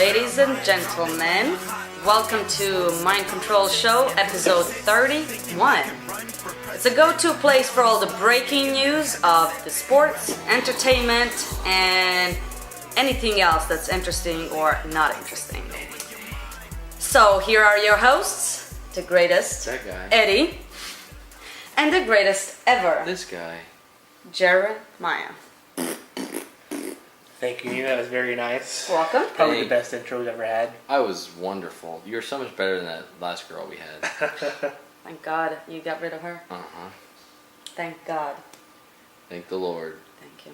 Ladies and gentlemen, welcome to Mind Control Show, episode 31. It's a go-to place for all the breaking news of the sports, entertainment, and anything else that's interesting or not interesting. So here are your hosts, the greatest, that guy, Eddie, and the greatest ever, this guy, Jeremiah. Thank you, that was very nice. Welcome. Probably the best intro we've ever had. I was wonderful. You're so much better than that last girl we had. Thank God you got rid of her. Uh-huh. Thank God. Thank the Lord. Thank you.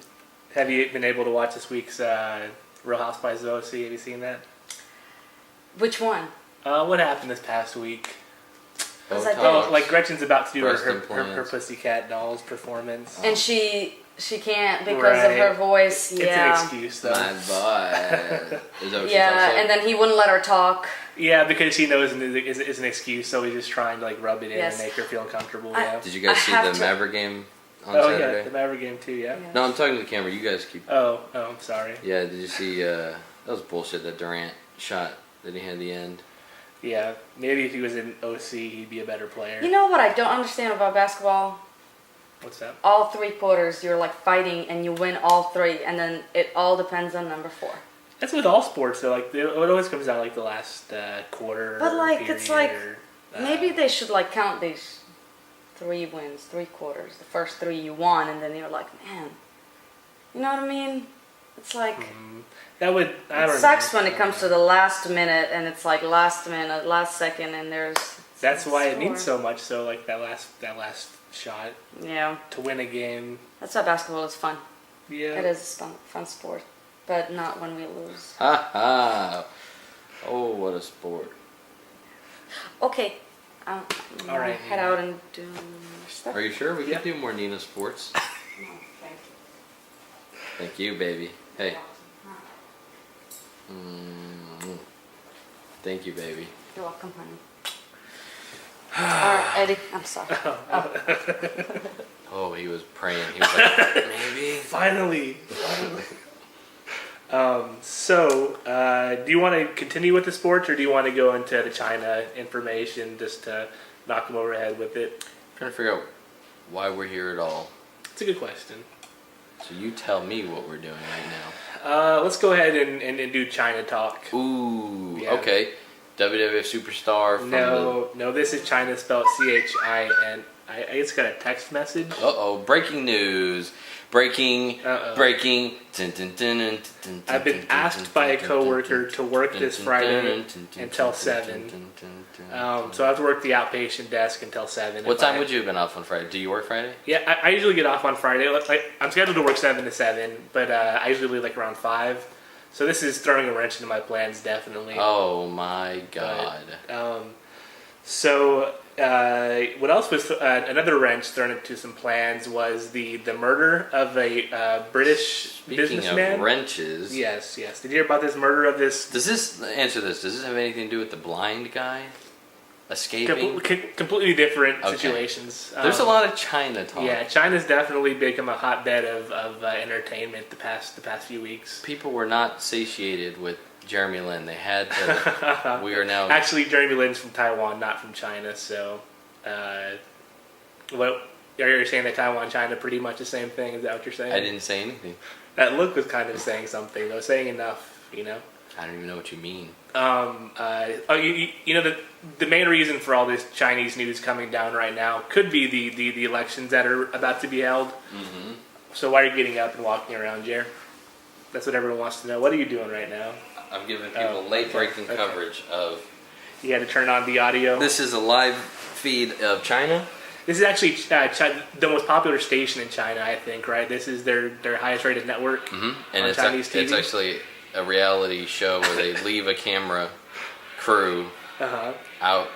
Have you been able to watch this week's Real Housewives of OC? Have you seen that? Which one? What happened this past week? Botox. Oh, like Gretchen's about to do Breast her implants. Pussycat Dolls performance. And she can't because of her voice. It's Yeah. an excuse, though. My boy. Is that what she Yeah, talks and like? then he wouldn't let her talk. Yeah, because she knows it's an excuse, so he's just trying to rub it in Yes. and make her feel comfortable. I- Did you guys I see have the to- Maverick game on Oh Saturday? yeah, the Maverick game too. Yeah. Yeah. No, I'm talking to the camera. You guys keep... Oh, I'm sorry. Yeah, did you see... that was bullshit, that Durant shot that he had at the end. Yeah, maybe if he was in OC, he'd be a better player. You know what I don't understand about basketball? What's that? All 3 quarters, you're like fighting and you win all 3, and then it all depends on number 4. That's with all sports, though. Like it always comes down like the last quarter. But, like, period it's like, or, Maybe they should like count these 3 wins, 3 quarters. The first 3 you won, and then you're like, man, you know what I mean? It's like that would. I it don't sucks know. when it comes to the last minute, and it's like last minute, last second, and there's. That's why it score. means so much. So like that last shot Yeah, to win a game. that's why basketball is fun. Yeah. It is a fun sport, but not when we lose. Ha ha! Oh, what a sport. Okay, I'm All gonna right, head Nina. out and do stuff. Are you sure? We Yeah. can do more Nina sports. No, thank Thank you, baby. Hey. you. Thank you, baby. You're welcome, honey. Alright, Eddie, I'm sorry. Oh, he was praying. He was like, maybe. Finally. Do you want to continue with the sports, or do you want to go into the China information just to knock them over the head with it? I'm trying to figure out why we're here at all. It's a good question. So you tell me what we're doing right now. Let's go ahead and do China talk. Ooh, Yeah. okay. WWF superstar from No, this is China spelled CHIN. I just got a text message. Uh-oh, breaking news. Breaking. Uh-oh. Breaking. I've been asked by a coworker to work this Friday until 7. So I have to work the outpatient desk until 7. What time would you have been off on Friday? Do you work Friday? Yeah, I usually get off on Friday. I'm scheduled to work 7 to 7, but I usually leave like around 5. So this is throwing a wrench into my plans, definitely. Oh my god. What else was another wrench thrown into some plans was the murder of a British Speaking businessman. of wrenches, Yes. Did you hear about this murder of this? does this have anything to do with the blind guy escaping? Completely different Okay. situations. There's a lot of China talk. Yeah, China's definitely become a hotbed of entertainment the past few weeks. People were not satiated with Jeremy Lin. They had to. We are now. Actually, Jeremy Lin's from Taiwan, not from China. So, what are you saying that Taiwan and China are pretty much the same thing? Is that what you're saying? I didn't say anything. That look was kind of saying something, though. Saying enough, you know. I don't even know what you mean. You know the main reason for all this Chinese news coming down right now could be the elections that are about to be held. Mm-hmm. So why are you getting up and walking around, Jer? That's what everyone wants to know. What are you doing right now? I'm giving people late-breaking coverage of. You had to turn on the audio. This is a live feed of China. This is actually the most popular station in China, I think. Right? This is their highest rated network And on it's Chinese TV. it's actually a reality show where they leave a camera crew out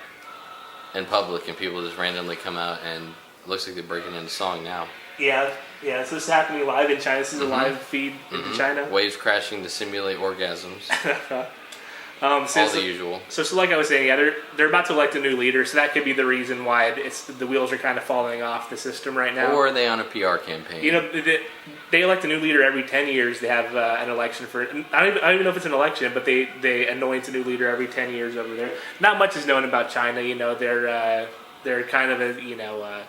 in public, and people just randomly come out, and it looks like they're breaking into song now. Yeah. So this is happening live in China. This is a live feed into China. Waves crashing to simulate orgasms. All the usual. So like I was saying, yeah, they're about to elect a new leader, so that could be the reason why the wheels are kind of falling off the system right now. Or are they on a PR campaign? You know, they elect a new leader every 10 years. They have an election for. I don't even know if it's an election, but they anoint a new leader every 10 years over there. Not much is known about China. You know, they're kind of a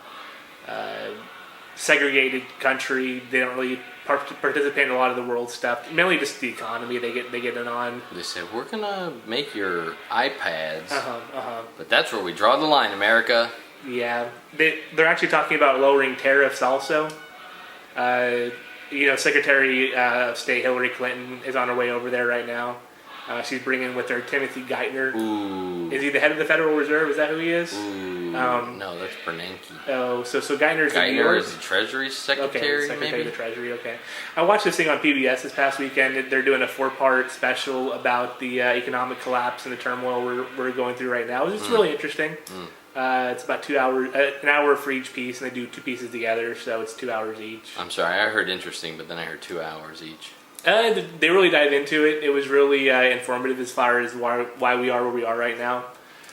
segregated country. They don't really participate in a lot of the world stuff. Mainly just the economy. They get it on. They said we're gonna make your iPads, but that's where we draw the line, America. Yeah, they're actually talking about lowering tariffs also. You know, Secretary of State Hillary Clinton is on her way over there right now. She's bringing with her Timothy Geithner. Ooh. Is he the head of the Federal Reserve? Is that who he is? Ooh. No, that's Bernanke. Oh, so Geithner's in New York? Geithner is the Treasury Secretary, Secretary maybe? of the Treasury, okay. I watched this thing on PBS this past weekend. They're doing a 4-part special about the economic collapse and the turmoil we're going through right now. It's really interesting. It's about 2 hours, an hour for each piece, and they do 2 pieces together, so it's 2 hours each. I'm sorry, I heard interesting, but then I heard 2 hours each. They really dive into it. It was really informative as far as why we are where we are right now.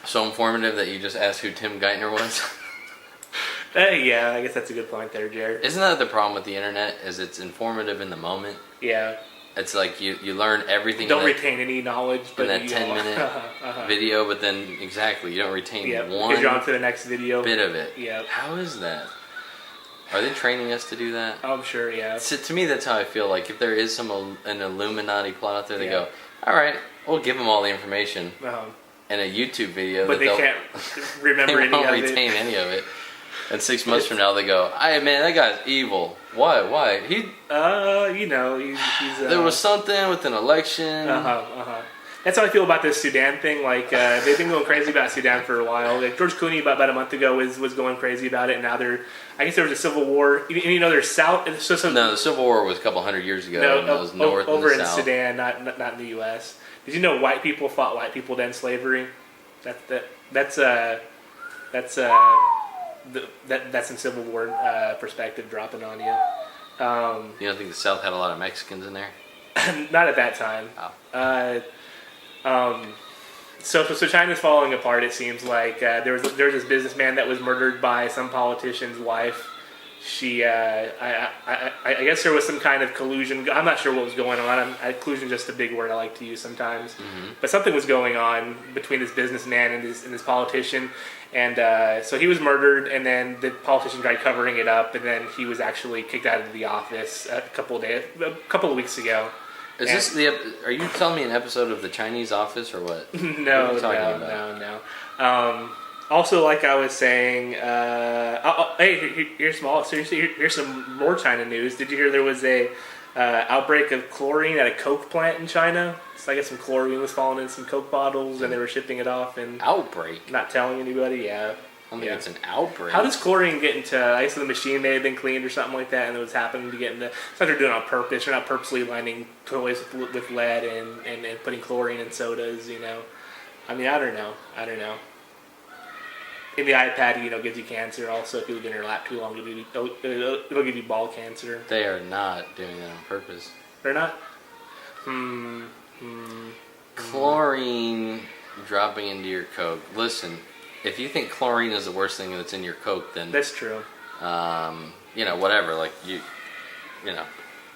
So informative that you just asked who Tim Geithner was? Yeah, I guess that's a good point there, Jared. Isn't that the problem with the internet? Is it's informative in the moment? Yeah. It's like you learn everything. Don't retain any knowledge. In that 10-minute video, but then exactly, you don't retain one because you're on to the next video. Bit of it. Yeah. How is that? Are they training us to do that? I'm sure, yeah. So, to me, that's how I feel. Like, if there is an Illuminati plot out there, they go, all right, we'll give them all the information in a YouTube video. But they can't remember any of it. They won't retain any of it. And 6 months from now, they go, "Hey, man, that guy's evil. Why? He, you know, he's there was something with an election." That's how I feel about this Sudan thing. Like, they've been going crazy about Sudan for a while. Like, George Clooney about a month ago was going crazy about it, and now I guess there was a civil war. And, you know, there's south. No, the civil war was a couple hundred years ago. No, it was north over and in south. Sudan, not in the U.S. Did you know white people fought white people to end slavery? That's some Civil War perspective dropping on you. You don't think the South had a lot of Mexicans in there? Not at that time. Oh. So China's falling apart. It seems like there was this businessman that was murdered by some politician's wife. She, I guess there was some kind of collusion. I'm not sure what was going on. Collusion is just a big word I like to use sometimes. But something was going on between this businessman and this politician. And so he was murdered, and then the politician tried covering it up, and then he was actually kicked out of the office a couple of weeks ago. Are you telling me an episode of The Chinese Office or what? No. Also, like I was saying, hey, here's some more China news. Did you hear there was a outbreak of chlorine at a Coke plant in China? So I guess some chlorine was falling in some Coke bottles, and they were shipping it off and outbreak. Not telling anybody. Yeah. I don't think it's an outbreak. How does chlorine get into? I guess the machine may have been cleaned or something like that, and it was happening to get into. It's not they're doing it on purpose. They're not purposely lining toilets with lead and putting chlorine in sodas. You know, I mean, I don't know. In the iPad, you know, gives you cancer. Also, if you leave it in your lap too long, it'll give you ball cancer. They are not doing that on purpose. They're not. Chlorine dropping into your Coke. Listen, if you think chlorine is the worst thing that's in your Coke, then that's true. You know, whatever. Like you know.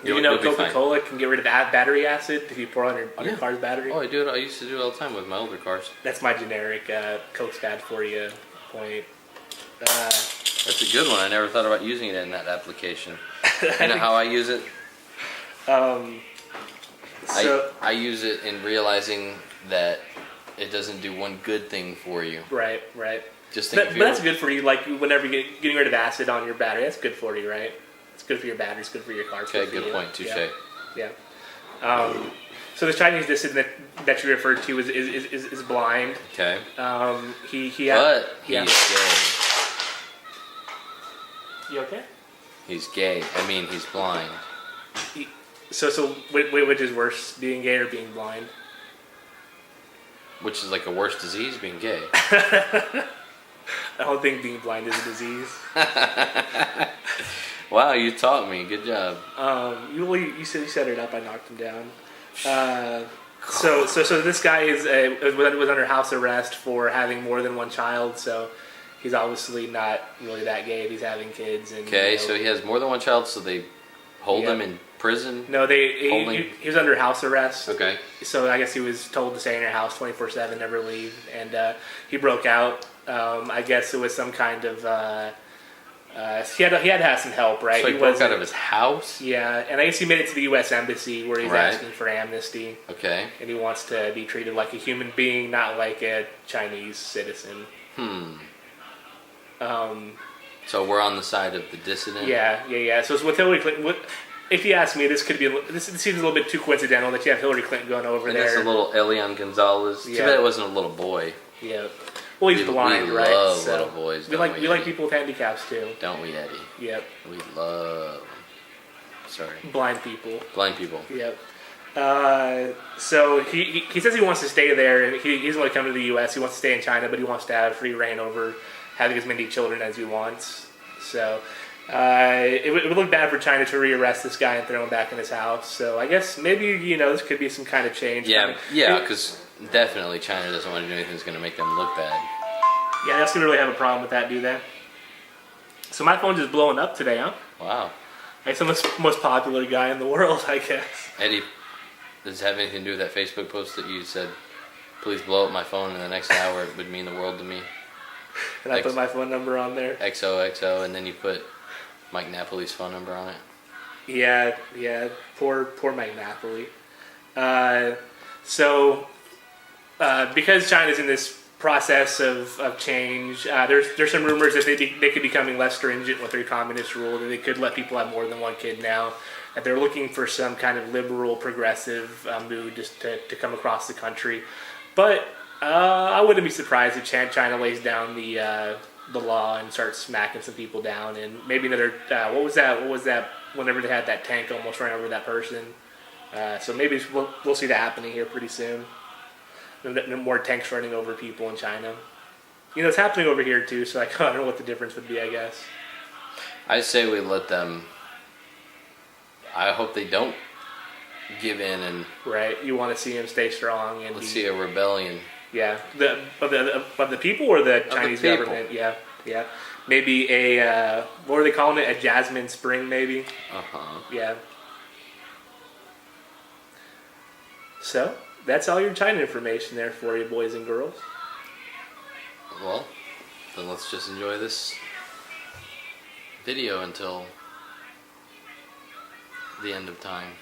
You know, Coca-Cola can get rid of battery acid if you pour on your car's battery. Oh, I do it. I used to do it all the time with my older cars. That's my generic Coke's bad for you point. That's a good one. I never thought about using it in that application. You know how I use it? I use it in realizing that it doesn't do one good thing for you. Right. Just think but that's good for you. Like whenever you're getting rid of acid on your battery, that's good for you, right? It's good for your battery. It's good for your car. Okay, good point. Touche. Yeah. So the Chinese dissident that you referred to is blind. Okay. He's gay. You okay? He's gay. I mean, he's blind. So which is worse, being gay or being blind? Which is like a worse disease, being gay. I don't think being blind is a disease. Wow, you taught me. Good job. You set it up. I knocked him down. So this guy was under house arrest for having more than one child. So he's obviously not really that gay if he's having kids. And, Okay, so he has more than one child, so they hold him in prison? No, he was under house arrest. Okay. So I guess he was told to stay in your house 24/7, never leave, and he broke out. I guess it was some kind of he had to have some help, right? So he broke out of his house? Yeah, and I guess he made it to the U.S. Embassy where he's asking for amnesty. Okay. And he wants to be treated like a human being, not like a Chinese citizen. So we're on the side of the dissident? Yeah. So it's with Hillary Clinton. If you ask me, this seems a little bit too coincidental that you have Hillary Clinton going over there. And that's a little Elian Gonzalez. Too bad it wasn't a little boy. Yeah. Well, he's blind, right? We love little boys. We like people with handicaps too. Don't we, Eddie? Yep. We love. Sorry. Blind people. Blind people. Yep. So he says he wants to stay there, and he doesn't want to come to the U.S. He wants to stay in China, but he wants to have free reign over having as many children as he wants. So it would look bad for China to rearrest this guy and throw him back in his house. So I guess maybe this could be some kind of change. Yeah, because definitely China doesn't want to do anything that's going to make them look bad. Yeah, they don't really have a problem with that, do they? So my phone's just blowing up today, huh? Wow. I'm the most popular guy in the world, I guess. Eddie, does it have anything to do with that Facebook post that you said, please blow up my phone in the next hour? It would mean the world to me. And I put my phone number on there. XOXO, and then you put Mike Napoli's phone number on it. Yeah. Poor Mike Napoli. So because China's in this process of change, there's some rumors that they could be becoming less stringent with their communist rule, that they could let people have more than one kid now, that they're looking for some kind of liberal, progressive mood just to come across the country. But I wouldn't be surprised if China lays down the law and starts smacking some people down, and maybe another what was that whenever they had that tank almost run over that person. So maybe we'll see that happening here pretty soon. No more tanks running over people in China. It's happening over here too, so I don't know what the difference would be, I guess. I say we let them. I hope they don't give in and. Right, you want to see them stay strong and. Let's see a rebellion. Yeah, of the people or the Chinese government. Yeah. Maybe a what are they calling it? A Jasmine Spring, maybe. Yeah. So that's all your China information there for you, boys and girls. Well, then let's just enjoy this video until the end of time.